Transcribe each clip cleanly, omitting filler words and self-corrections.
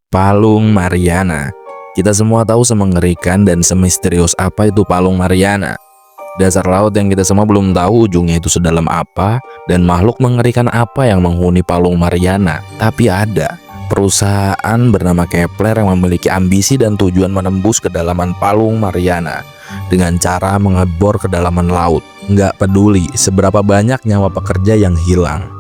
Palung Mariana. Kita semua tahu semengerikan dan semisterius apa itu Palung Mariana. Dasar laut yang kita semua belum tahu ujungnya itu sedalam apa dan makhluk mengerikan apa yang menghuni Palung Mariana. Tapi ada perusahaan bernama Kepler yang memiliki ambisi dan tujuan menembus kedalaman Palung Mariana dengan cara mengebor kedalaman laut. Nggak peduli seberapa banyak nyawa pekerja yang hilang,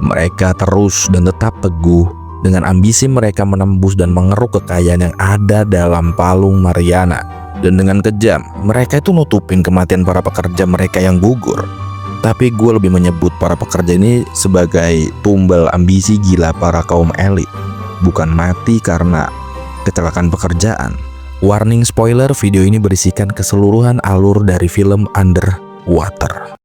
mereka terus dan tetap teguh dengan ambisi mereka menembus dan mengeruk kekayaan yang ada dalam Palung Mariana. Dan dengan kejam, mereka itu nutupin kematian para pekerja mereka yang gugur. Tapi gue lebih menyebut para pekerja ini sebagai tumbal ambisi gila para kaum elit, bukan mati karena kecelakaan pekerjaan. Warning spoiler, video ini berisikan keseluruhan alur dari film Underwater.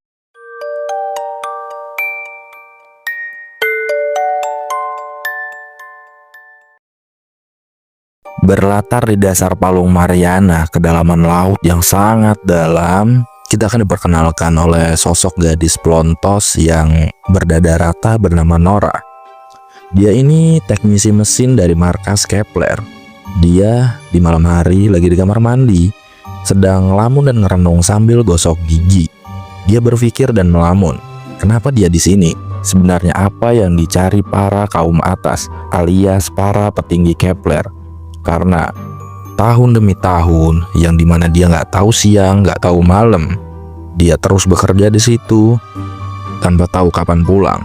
Berlatar di dasar Palung Mariana, kedalaman laut yang sangat dalam, kita akan diperkenalkan oleh sosok gadis pelontos yang berdada rata bernama Nora. Dia ini teknisi mesin dari markas Kepler. Dia di malam hari lagi di kamar mandi, sedang ngelamun dan ngerenung sambil gosok gigi. Dia berpikir dan melamun, kenapa dia di sini? Sebenarnya apa yang dicari para kaum atas alias para petinggi Kepler? Karena tahun demi tahun yang dimana dia nggak tahu siang, nggak tahu malam, dia terus bekerja di situ tanpa tahu kapan pulang.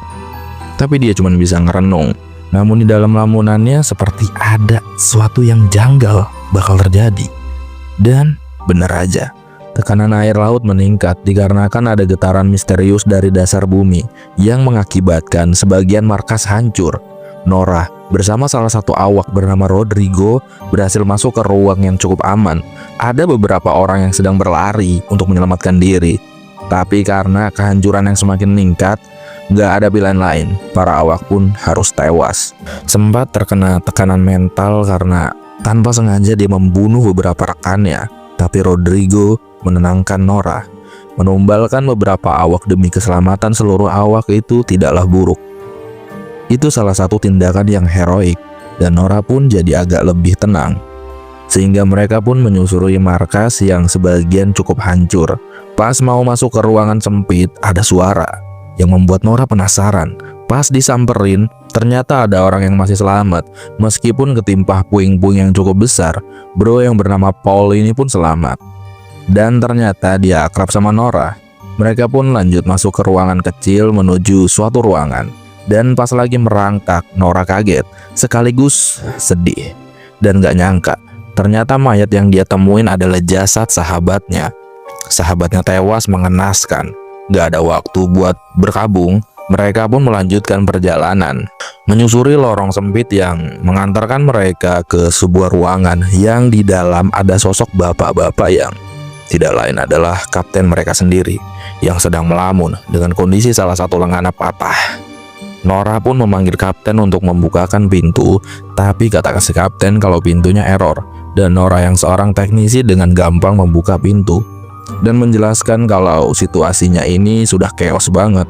Tapi dia cuma bisa ngerenung. Namun di dalam lamunannya seperti ada sesuatu yang janggal bakal terjadi. Dan bener aja, tekanan air laut meningkat dikarenakan ada getaran misterius dari dasar bumi yang mengakibatkan sebagian markas hancur. Nora bersama salah satu awak bernama Rodrigo berhasil masuk ke ruang yang cukup aman. Ada beberapa orang yang sedang berlari untuk menyelamatkan diri. Tapi karena kehancuran yang semakin meningkat, nggak ada pilihan lain. Para awak pun harus tewas. Sempat terkena tekanan mental karena tanpa sengaja dia membunuh beberapa rekannya. Tapi Rodrigo menenangkan Nora. Menumbalkan beberapa awak demi keselamatan seluruh awak itu tidaklah buruk. Itu salah satu tindakan yang heroik, dan Nora pun jadi agak lebih tenang. Sehingga mereka pun menyusuri markas yang sebagian cukup hancur. Pas mau masuk ke ruangan sempit, ada suara yang membuat Nora penasaran. Pas disamperin, ternyata ada orang yang masih selamat. Meskipun ketimpa puing-puing yang cukup besar, bro yang bernama Paul ini pun selamat. Dan ternyata dia akrab sama Nora. Mereka pun lanjut masuk ke ruangan kecil menuju suatu ruangan. Dan pas lagi merangkak, Nora kaget, sekaligus sedih. Dan gak nyangka, ternyata mayat yang dia temuin adalah jasad sahabatnya. Sahabatnya tewas mengenaskan. Gak ada waktu buat berkabung, mereka pun melanjutkan perjalanan. Menyusuri lorong sempit yang mengantarkan mereka ke sebuah ruangan yang di dalam ada sosok bapak-bapak yang tidak lain adalah kapten mereka sendiri, yang sedang melamun dengan kondisi salah satu lengannya patah. Nora pun memanggil kapten untuk membukakan pintu, tapi kata si kapten kalau pintunya error. Dan Nora yang seorang teknisi dengan gampang membuka pintu dan menjelaskan kalau situasinya ini sudah chaos banget.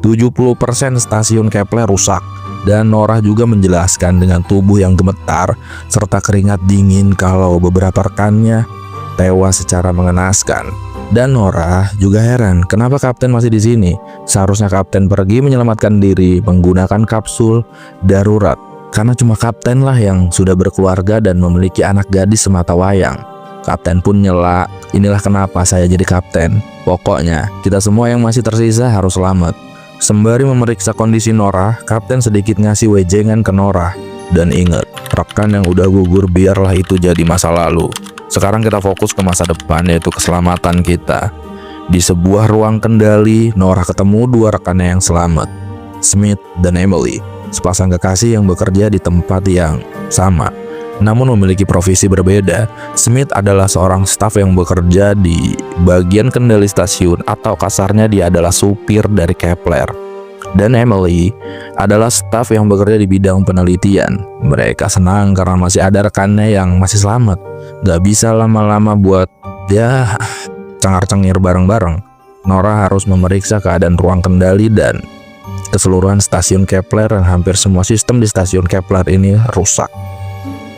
70% stasiun Kepler rusak. Dan Nora juga menjelaskan dengan tubuh yang gemetar serta keringat dingin kalau beberapa rekannya tewas secara mengenaskan. Dan Nora juga heran kenapa kapten masih di sini. Seharusnya kapten pergi menyelamatkan diri menggunakan kapsul darurat. Karena cuma kapten lah yang sudah berkeluarga dan memiliki anak gadis semata wayang. Kapten pun nyela, inilah kenapa saya jadi kapten. Pokoknya kita semua yang masih tersisa harus selamat. Sembari memeriksa kondisi Nora, kapten sedikit ngasih wejengan ke Nora. Dan ingat, rekan yang udah gugur biarlah itu jadi masa lalu. Sekarang kita fokus ke masa depan, yaitu keselamatan kita. Di sebuah ruang kendali, Nora ketemu dua rekannya yang selamat, Smith dan Emily, sepasang kekasih yang bekerja di tempat yang sama, namun memiliki profesi berbeda. Smith adalah seorang staf yang bekerja di bagian kendali stasiun, atau kasarnya dia adalah supir dari Kepler. Dan Emily adalah staf yang bekerja di bidang penelitian. Mereka senang karena masih ada rekannya yang masih selamat. Gak bisa lama-lama buat ya cengar-cengir bareng-bareng. Nora harus memeriksa keadaan ruang kendali dan keseluruhan stasiun Kepler, dan hampir semua sistem di stasiun Kepler ini rusak.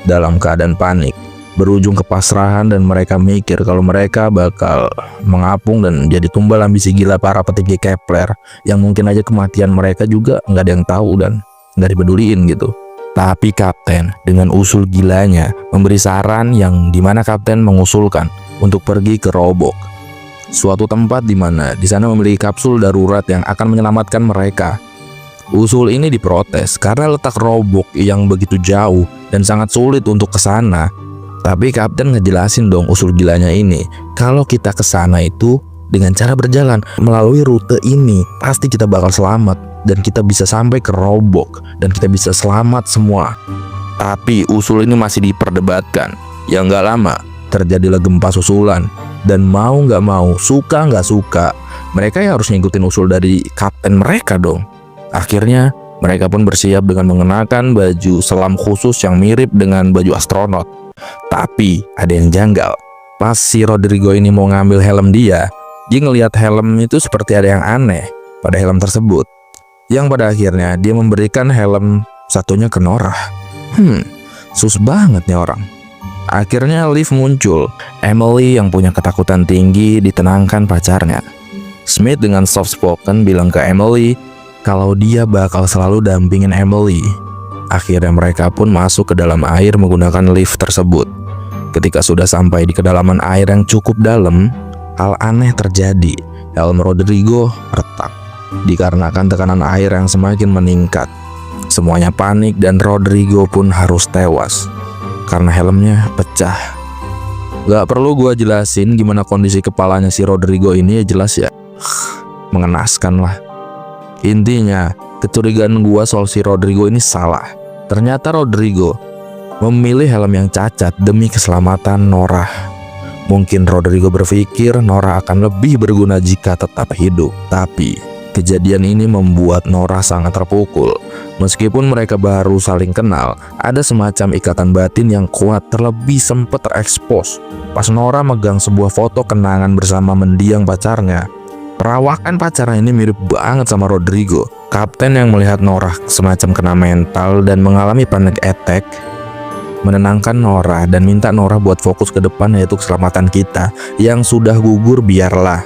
dalam keadaan panik, berujung kepasrahan, dan mereka mikir kalau mereka bakal mengapung dan jadi tumbal ambisi gila para petinggi Kepler yang mungkin aja kematian mereka juga nggak ada yang tahu dan nggak dipeduliin gitu. Tapi Kapten dengan usul gilanya memberi saran yang dimana Kapten mengusulkan untuk pergi ke Robock, suatu tempat dimana di sana memiliki kapsul darurat yang akan menyelamatkan mereka. Usul ini diprotes karena letak Robock yang begitu jauh dan sangat sulit untuk ke sana. Tapi Kapten ngejelasin dong usul gilanya ini, kalau kita ke sana itu dengan cara berjalan melalui rute ini pasti kita bakal selamat dan kita bisa sampai ke Robock dan kita bisa selamat semua. Tapi usul ini masih diperdebatkan. Ya nggak lama terjadilah gempa susulan, dan mau nggak mau, suka nggak suka, mereka ya harus ngikutin usul dari kapten mereka dong. Akhirnya mereka pun bersiap dengan mengenakan baju selam khusus yang mirip dengan baju astronot. Tapi ada yang janggal. Pas si Rodrigo ini mau ngambil helm dia ngelihat helm itu seperti ada yang aneh pada helm tersebut, yang pada akhirnya dia memberikan helm satunya ke Nora. Sus banget nih orang. Akhirnya Liv muncul. Emily yang punya ketakutan tinggi ditenangkan pacarnya. Smith dengan soft spoken bilang ke Emily kalau dia bakal selalu dampingin Emily. Akhirnya mereka pun masuk ke dalam air menggunakan lift tersebut. Ketika sudah sampai di kedalaman air yang cukup dalam, hal aneh terjadi. Helm Rodrigo retak dikarenakan tekanan air yang semakin meningkat. Semuanya panik dan Rodrigo pun harus tewas karena helmnya pecah. Gak perlu gua jelasin gimana kondisi kepalanya si Rodrigo ini, ya jelas ya. Mengenaskan lah. Intinya, kecurigaan gua soal si Rodrigo ini salah. Ternyata Rodrigo memilih helm yang cacat demi keselamatan Nora. Mungkin Rodrigo berpikir Nora akan lebih berguna jika tetap hidup. Tapi kejadian ini membuat Nora sangat terpukul. Meskipun mereka baru saling kenal, ada semacam ikatan batin yang kuat, terlebih sempat terekspos pas Nora megang sebuah foto kenangan bersama mendiang pacarnya. Perawakan pacarnya ini mirip banget sama Rodrigo. Kapten yang melihat Nora semacam kena mental dan mengalami panic attack menenangkan Nora dan minta Nora buat fokus ke depan, yaitu keselamatan kita. Yang sudah gugur biarlah,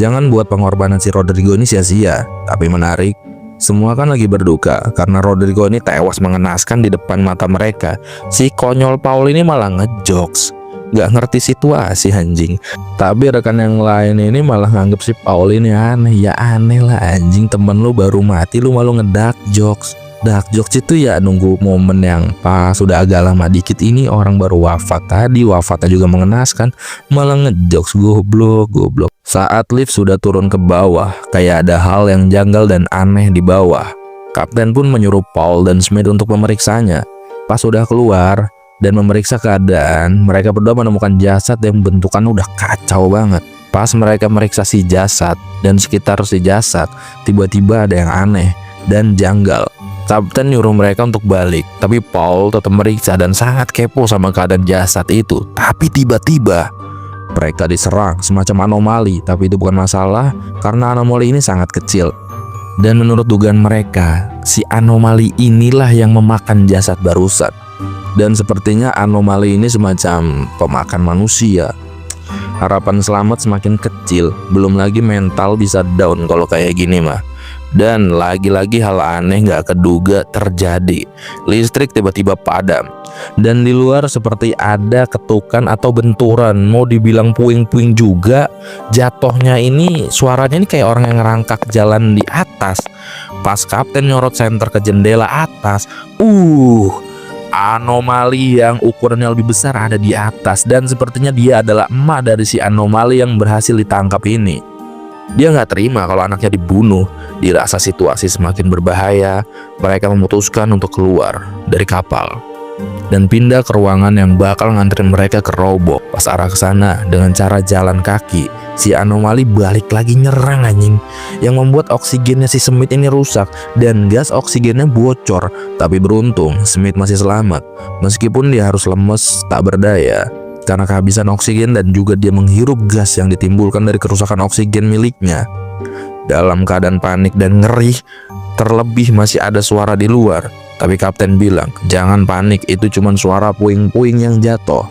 jangan buat pengorbanan si Rodrigo ini sia-sia. Tapi menarik, semua kan lagi berduka karena Rodrigo ini tewas mengenaskan di depan mata mereka. Si konyol Paul ini malah ngejokes, gak ngerti situasi anjing. Tapi rekan yang lain ini malah nganggep si Paul ini aneh. Ya aneh lah anjing, temen lu baru mati lu malu ngedak jokes. Dark jokes itu ya nunggu momen yang pas sudah agak lama dikit, ini orang baru wafat tadi, wafatnya juga mengenaskan, malah ngejokes. Goblok. Saat lift sudah turun ke bawah, kayak ada hal yang janggal dan aneh di bawah. Kapten pun menyuruh Paul dan Smith untuk memeriksanya. Pas sudah keluar dan memeriksa keadaan, mereka berdua menemukan jasad yang bentukannya udah kacau banget. Pas mereka meriksa si jasad dan sekitar si jasad, tiba-tiba ada yang aneh dan janggal. Kapten nyuruh mereka untuk balik, tapi Paul tetap meriksa dan sangat kepo sama keadaan jasad itu. Tapi tiba-tiba mereka diserang semacam anomali, tapi itu bukan masalah karena anomali ini sangat kecil. Dan menurut dugaan mereka, si anomali inilah yang memakan jasad barusan. Dan sepertinya anomali ini semacam pemakan manusia. Harapan selamat semakin kecil, belum lagi mental bisa down kalau kayak gini mah. Dan lagi-lagi hal aneh gak keduga terjadi. Listrik tiba-tiba padam, dan di luar seperti ada ketukan atau benturan. Mau dibilang puing-puing juga. Jatuhnya ini suaranya ini kayak orang yang ngerangkak jalan di atas. Pas Kapten nyorot senter ke jendela atas, anomali yang ukurannya lebih besar ada di atas. Dan sepertinya dia adalah emak dari si anomali yang berhasil ditangkap ini. Dia nggak terima kalau anaknya dibunuh. Dirasa situasi semakin berbahaya, mereka memutuskan untuk keluar dari kapal dan pindah ke ruangan yang bakal nganterin mereka ke Robock. Pas arah ke sana dengan cara jalan kaki, si anomali balik lagi nyerang anjing, yang membuat oksigennya si Smith ini rusak dan gas oksigennya bocor. Tapi beruntung Smith masih selamat, meskipun dia harus lemes tak berdaya karena kehabisan oksigen dan juga dia menghirup gas yang ditimbulkan dari kerusakan oksigen miliknya. Dalam keadaan panik dan ngeri, terlebih masih ada suara di luar. Tapi kapten bilang, jangan panik, itu cuma suara puing-puing yang jatuh.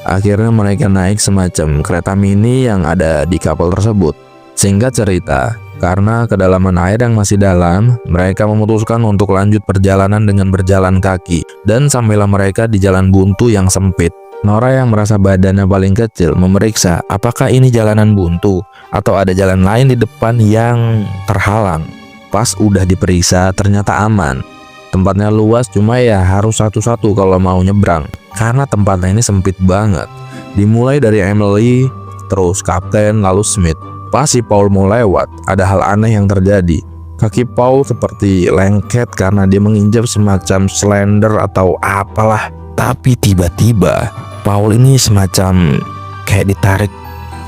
Akhirnya mereka naik semacam kereta mini yang ada di kapal tersebut. Singkat cerita, karena kedalaman air yang masih dalam, mereka memutuskan untuk lanjut perjalanan dengan berjalan kaki. Dan sampailah mereka di jalan buntu yang sempit. Nora yang merasa badannya paling kecil memeriksa apakah ini jalanan buntu atau ada jalan lain di depan yang terhalang. Pas udah diperiksa ternyata aman. Tempatnya luas, cuma ya harus satu-satu kalau mau nyebrang. Karena tempatnya ini sempit banget. Dimulai dari Emily, terus kapten, lalu Smith. Pas si Paul mau lewat, ada hal aneh yang terjadi. Kaki Paul seperti lengket karena dia menginjak semacam slender atau apalah. Tapi tiba-tiba Paul ini semacam kayak ditarik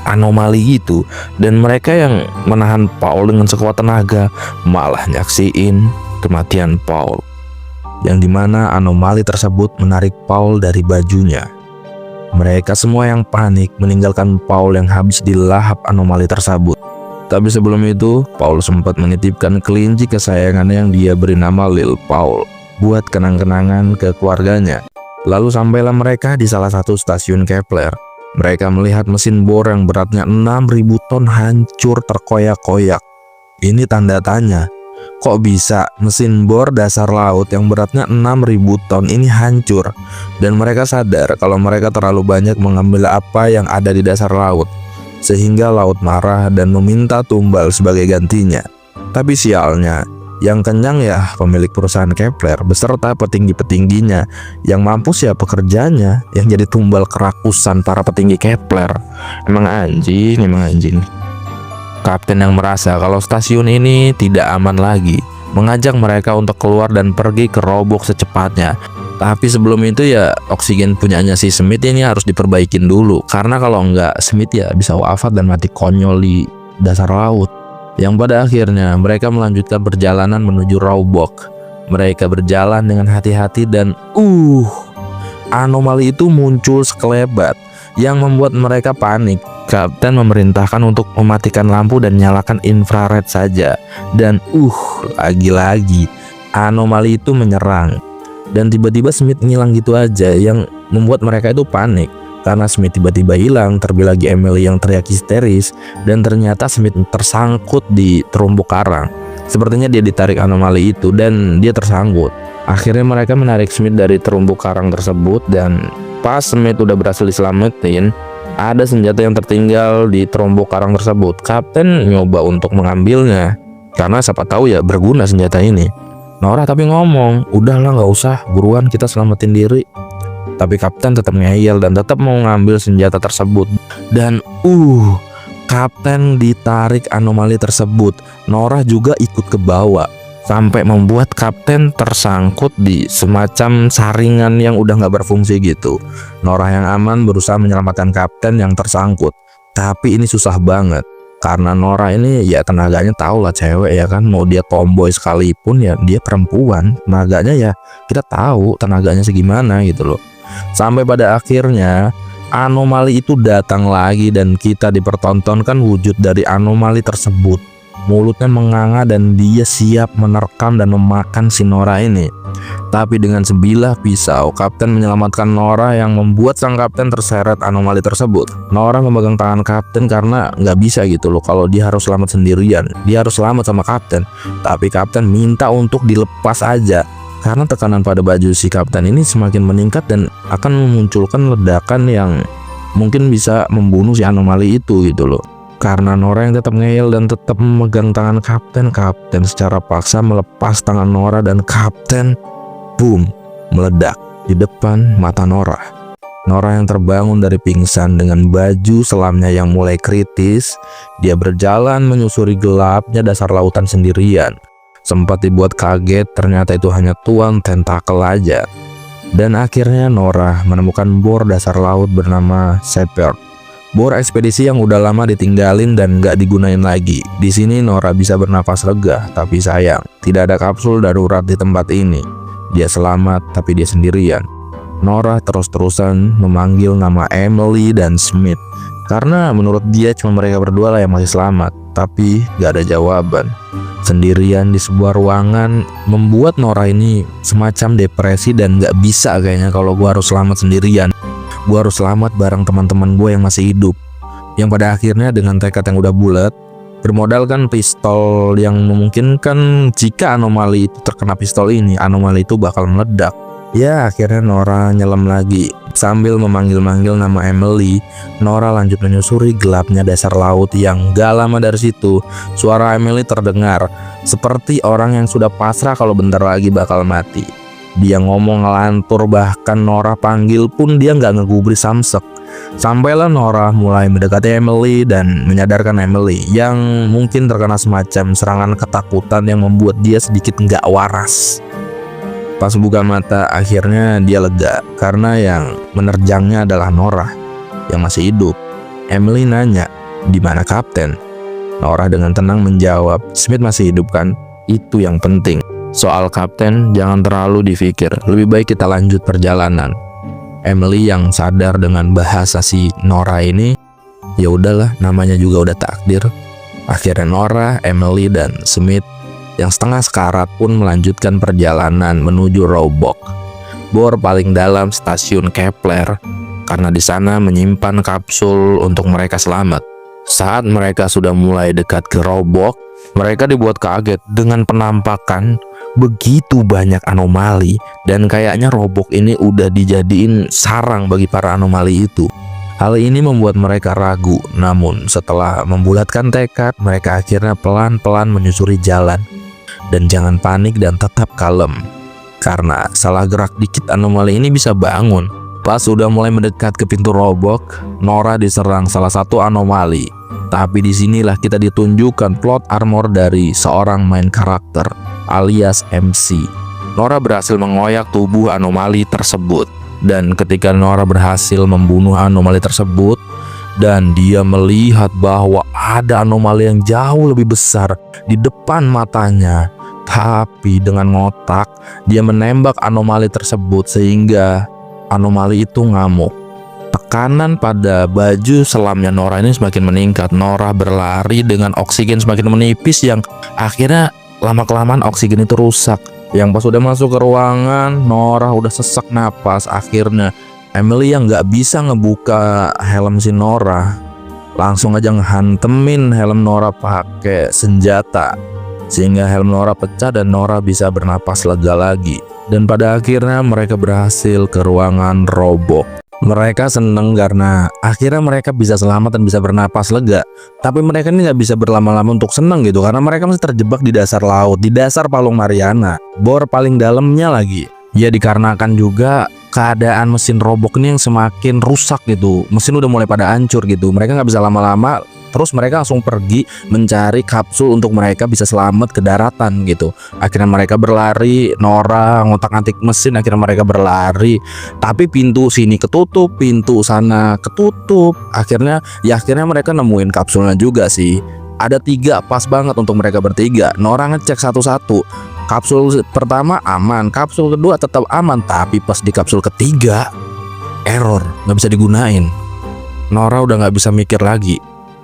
anomali gitu. Dan mereka yang menahan Paul dengan sekuat tenaga malah nyaksiin kematian Paul, yang dimana anomali tersebut menarik Paul dari bajunya. Mereka semua yang panik meninggalkan Paul yang habis dilahap anomali tersebut. Tapi sebelum itu, Paul sempat menitipkan kelinci kesayangannya yang dia beri nama Lil Paul buat kenang-kenangan ke keluarganya. Lalu sampailah mereka di salah satu stasiun Kepler. Mereka melihat mesin bor yang beratnya 6.000 ton hancur terkoyak-koyak. Ini tanda tanya. Kok bisa mesin bor dasar laut yang beratnya 6.000 ton ini hancur? Dan mereka sadar kalau mereka terlalu banyak mengambil apa yang ada di dasar laut, sehingga laut marah dan meminta tumbal sebagai gantinya. Tapi sialnya, yang kenyang ya pemilik perusahaan Kepler beserta petinggi-petingginya. Yang mampus ya pekerjanya yang jadi tumbal kerakusan para petinggi Kepler. Emang anjing. Kapten yang merasa kalau stasiun ini tidak aman lagi mengajak mereka untuk keluar dan pergi ke robok secepatnya. Tapi sebelum itu ya oksigen punyanya si Smith ini harus diperbaikin dulu, karena kalau enggak Smith ya bisa wafat dan mati konyol di dasar laut. Yang pada akhirnya mereka melanjutkan perjalanan menuju robok. Mereka berjalan dengan hati-hati dan anomali itu muncul sekelebat yang membuat mereka panik. Kapten memerintahkan untuk mematikan lampu dan nyalakan infrared saja. Dan lagi-lagi anomali itu menyerang. Dan tiba-tiba Smith ngilang gitu aja, yang membuat mereka itu panik. Karena Smith tiba-tiba hilang, terlebih lagi Emily yang teriak histeris. Dan ternyata Smith tersangkut di terumbu karang. Sepertinya dia ditarik anomali itu dan dia tersangkut. Akhirnya mereka menarik Smith dari terumbu karang tersebut. Dan pas Smith udah berhasil diselamatin, ada senjata yang tertinggal di terumbu karang tersebut. Kapten nyoba untuk mengambilnya, karena siapa tahu ya berguna senjata ini. Nora tapi ngomong, udahlah nggak usah, buruan kita selamatin diri. Tapi kapten tetap ngeyel dan tetap mau ngambil senjata tersebut. Dan kapten ditarik anomali tersebut. Nora juga ikut ke bawah, sampai membuat kapten tersangkut di semacam saringan yang udah nggak berfungsi gitu. Nora yang aman berusaha menyelamatkan kapten yang tersangkut. Tapi ini susah banget. Karena Nora ini ya tenaganya tahu lah cewek ya kan. Mau dia tomboy sekalipun ya dia perempuan. Tenaganya ya kita tahu tenaganya segimana gitu loh. Sampai pada akhirnya anomali itu datang lagi dan kita dipertontonkan wujud dari anomali tersebut. Mulutnya menganga dan dia siap menerkam dan memakan si Nora ini. Tapi dengan sebilah pisau, kapten menyelamatkan Nora yang membuat sang kapten terseret anomali tersebut. Nora memegang tangan kapten karena nggak bisa gitu loh kalau dia harus selamat sendirian. Dia harus selamat sama kapten. Tapi kapten minta untuk dilepas aja. Karena tekanan pada baju si kapten ini semakin meningkat dan akan memunculkan ledakan yang mungkin bisa membunuh si anomali itu gitu loh. Karena Nora yang tetap ngeyel dan tetap memegang tangan kapten, kapten secara paksa melepas tangan Nora dan kapten meledak di depan mata Nora. Nora yang terbangun dari pingsan dengan baju selamnya yang mulai kritis, dia berjalan menyusuri gelapnya dasar lautan sendirian. Sempat dibuat kaget, ternyata itu hanya tuan tentakel aja. Dan akhirnya Nora menemukan bor dasar laut bernama Shepherd. Bor ekspedisi yang udah lama ditinggalin dan nggak digunain lagi. Di sini Nora bisa bernafas lega, tapi sayang, tidak ada kapsul darurat di tempat ini. Dia selamat, tapi dia sendirian. Nora terus-terusan memanggil nama Emily dan Smith, karena menurut dia cuma mereka berdua lah yang masih selamat. Tapi nggak ada jawaban. Sendirian di sebuah ruangan membuat Nora ini semacam depresi dan gak bisa kayaknya kalau gue harus selamat sendirian. Gue harus selamat bareng teman-teman gue yang masih hidup. Yang pada akhirnya dengan tekad yang udah bulat, bermodalkan pistol yang memungkinkan jika anomali itu terkena pistol ini, anomali itu bakal meledak. Ya akhirnya Nora nyelam lagi. Sambil memanggil-manggil nama Emily, Nora lanjut menyusuri gelapnya dasar laut yang gak lama dari situ. Suara Emily terdengar seperti orang yang sudah pasrah kalau bentar lagi bakal mati. Dia ngomong ngelantur, bahkan Nora panggil pun dia gak ngegubris samsek. Sampailah Nora mulai mendekati Emily dan menyadarkan Emily yang mungkin terkena semacam serangan ketakutan yang membuat dia sedikit gak waras. Pas buka mata, akhirnya dia lega karena yang menerjangnya adalah Nora yang masih hidup. Emily nanya, "Di mana Kapten?" Nora dengan tenang menjawab, "Smith masih hidup kan? Itu yang penting. Soal Kapten jangan terlalu dipikir. Lebih baik kita lanjut perjalanan." Emily yang sadar dengan bahasa si Nora ini, ya udahlah, namanya juga udah takdir. Akhirnya Nora, Emily dan Smith yang setengah sekarat pun melanjutkan perjalanan menuju Roebuck, bor paling dalam stasiun Kepler, karena di sana menyimpan kapsul untuk mereka selamat. Saat mereka sudah mulai dekat ke Roebuck, mereka dibuat kaget dengan penampakan begitu banyak anomali dan kayaknya Roebuck ini udah dijadiin sarang bagi para anomali itu. Hal ini membuat mereka ragu, namun setelah membulatkan tekad, mereka akhirnya pelan-pelan menyusuri jalan. Dan jangan panik dan tetap kalem, karena salah gerak dikit anomali ini bisa bangun. Pas sudah mulai mendekat ke pintu Roebuck, Nora diserang salah satu anomali. Tapi disinilah kita ditunjukkan plot armor dari seorang main karakter alias MC. Nora berhasil mengoyak tubuh anomali tersebut. Dan ketika Nora berhasil membunuh anomali tersebut, dan dia melihat bahwa ada anomali yang jauh lebih besar di depan matanya. Tapi dengan ngotak, dia menembak anomali tersebut sehingga anomali itu ngamuk. Tekanan pada baju selamnya Nora ini semakin meningkat. Nora berlari dengan oksigen semakin menipis yang akhirnya lama-kelamaan oksigen itu rusak. Yang pas udah masuk ke ruangan, Nora udah sesak napas. Akhirnya Emily yang gak bisa ngebuka helm si Nora langsung aja ngehantemin helm Nora pakai senjata, sehingga helm Nora pecah dan Nora bisa bernapas lega lagi. Dan pada akhirnya mereka berhasil ke ruangan Roebuck. Mereka seneng karena akhirnya mereka bisa selamat dan bisa bernapas lega. Tapi mereka ini gak bisa berlama-lama untuk seneng gitu, karena mereka masih terjebak di dasar laut, di dasar Palung Mariana, bor paling dalamnya lagi. Ya dikarenakan juga keadaan mesin Roebuck ini yang semakin rusak gitu. Mesin udah mulai pada hancur gitu. Mereka nggak bisa lama-lama. Terus mereka langsung pergi mencari kapsul untuk mereka bisa selamat ke daratan gitu. Akhirnya mereka berlari, Nora ngotak-ngatik mesin, akhirnya mereka berlari. Tapi pintu sini ketutup, pintu sana ketutup. Akhirnya mereka nemuin kapsulnya juga sih. Ada 3 pas banget untuk mereka bertiga. Nora ngecek satu-satu. Kapsul pertama aman, kapsul kedua tetap aman. Tapi pas di kapsul ketiga, error, nggak bisa digunain. Nora udah nggak bisa mikir lagi.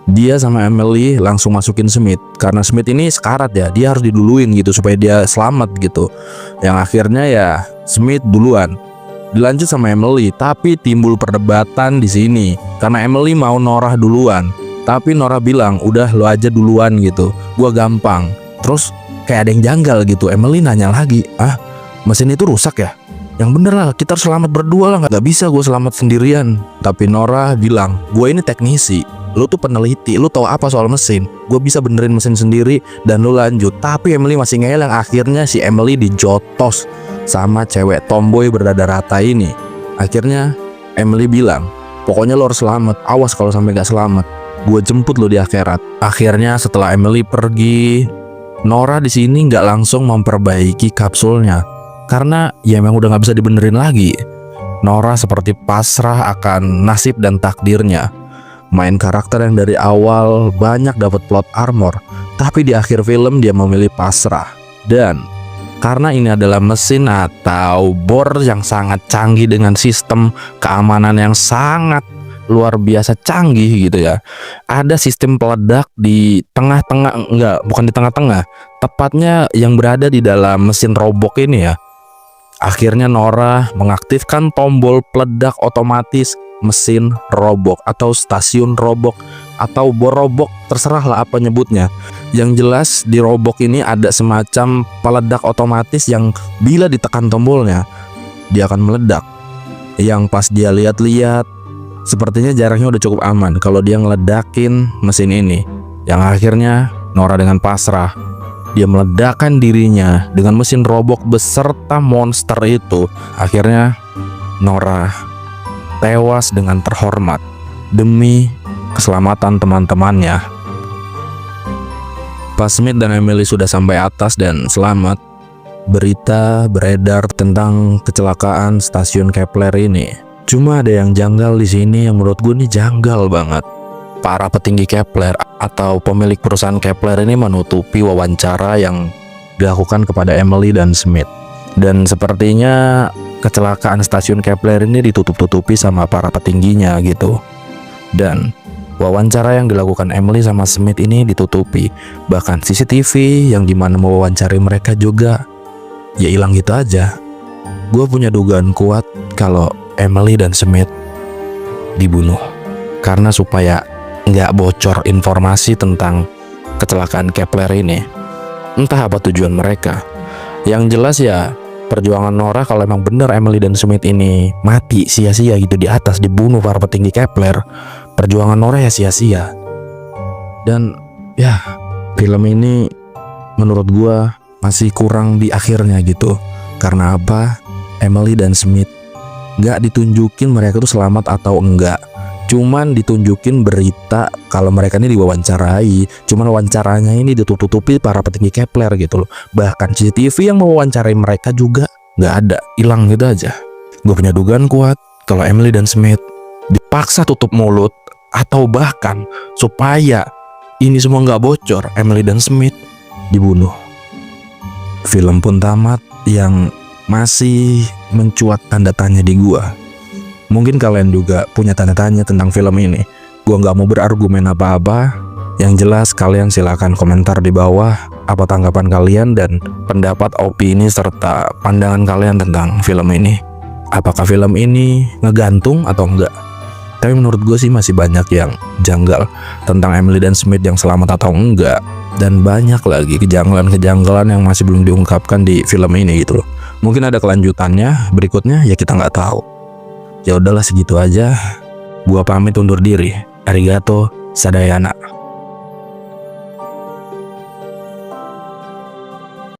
Dia sama Emily langsung masukin Smith, karena Smith ini sekarat ya, dia harus diduluin gitu supaya dia selamat gitu. Yang akhirnya ya Smith duluan, dilanjut sama Emily. Tapi timbul perdebatan di sini karena Emily mau Nora duluan, tapi Nora bilang udah lo aja duluan gitu, gua gampang. Terus kayak ada yang janggal gitu. Emily nanya lagi, mesin itu rusak ya? Yang bener lah, kita harus selamat berdua lah, nggak bisa gue selamat sendirian. Tapi Nora bilang, gue ini teknisi, lu tuh peneliti, lu tahu apa soal mesin? Gue bisa benerin mesin sendiri dan lu lanjut. Tapi Emily masih ngeyel, yang akhirnya si Emily dijotos sama cewek tomboy berdada rata ini. Akhirnya Emily bilang, pokoknya lo harus selamat, awas kalau sampai nggak selamat, gue jemput lo di akhirat. Akhirnya setelah Emily pergi, Nora di sini nggak langsung memperbaiki kapsulnya karena ya memang udah nggak bisa dibenerin lagi. Nora seperti pasrah akan nasib dan takdirnya. Main karakter yang dari awal banyak dapat plot armor, tapi di akhir film dia memilih pasrah. Dan karena ini adalah mesin atau bor yang sangat canggih dengan sistem keamanan yang sangat luar biasa canggih gitu ya. Ada sistem peledak di tengah-tengah, bukan di tengah-tengah, tepatnya yang berada di dalam mesin robok ini ya. Akhirnya Nora mengaktifkan tombol peledak otomatis mesin robok atau stasiun robok atau borobok, terserahlah apa nyebutnya. Yang jelas di robok ini ada semacam peledak otomatis yang bila ditekan tombolnya dia akan meledak. Yang pas dia lihat-lihat sepertinya jaraknya udah cukup aman kalau dia ngeledakin mesin ini. Yang akhirnya Nora dengan pasrah dia meledakkan dirinya dengan mesin robok beserta monster itu. Akhirnya Nora tewas dengan terhormat demi keselamatan teman-temannya. Pas Smith dan Emily sudah sampai atas dan selamat, berita beredar tentang kecelakaan stasiun Kepler ini. Cuma ada yang janggal di sini yang menurut gue nih janggal banget. Para petinggi Kepler atau pemilik perusahaan Kepler ini menutupi wawancara yang dilakukan kepada Emily dan Smith. Dan sepertinya kecelakaan stasiun Kepler ini ditutup-tutupi sama para petingginya gitu. Dan wawancara yang dilakukan Emily sama Smith ini ditutupi. Bahkan CCTV yang dimana mewawancari mereka juga ya hilang gitu aja. Gue punya dugaan kuat kalau Emily dan Smith dibunuh karena supaya nggak bocor informasi tentang kecelakaan Kepler ini. Entah apa tujuan mereka. Yang jelas ya perjuangan Nora kalau emang bener Emily dan Smith ini mati sia-sia gitu di atas dibunuh para petinggi Kepler, perjuangan Nora ya sia-sia. Dan ya film ini menurut gua masih kurang di akhirnya gitu. Karena apa? Emily dan Smith nggak ditunjukin mereka tuh selamat atau enggak. Cuman ditunjukin berita kalau mereka ini diwawancarai. Cuman wawancaranya ini ditutup-tutupi para petinggi Kepler gitu loh. Bahkan CCTV yang mewawancarai mereka juga nggak ada, hilang gitu aja. Gue punya dugaan kuat kalau Emily dan Smith dipaksa tutup mulut atau bahkan supaya ini semua nggak bocor, Emily dan Smith dibunuh. Film pun tamat yang masih mencuat tanda tanya di gua. Mungkin kalian juga punya tanda tanya tentang film ini. Gua nggak mau berargumen apa-apa. Yang jelas kalian silakan komentar di bawah apa tanggapan kalian dan pendapat, opini serta pandangan kalian tentang film ini. Apakah film ini ngegantung atau enggak? Tapi menurut gue sih masih banyak yang janggal tentang Emily dan Smith yang selamat atau enggak. Dan banyak lagi kejanggalan-kejanggalan yang masih belum diungkapkan di film ini gitu loh. Mungkin ada kelanjutannya berikutnya ya kita nggak tahu. Ya udahlah segitu aja. Gua pamit undur diri. Arigato sadayana.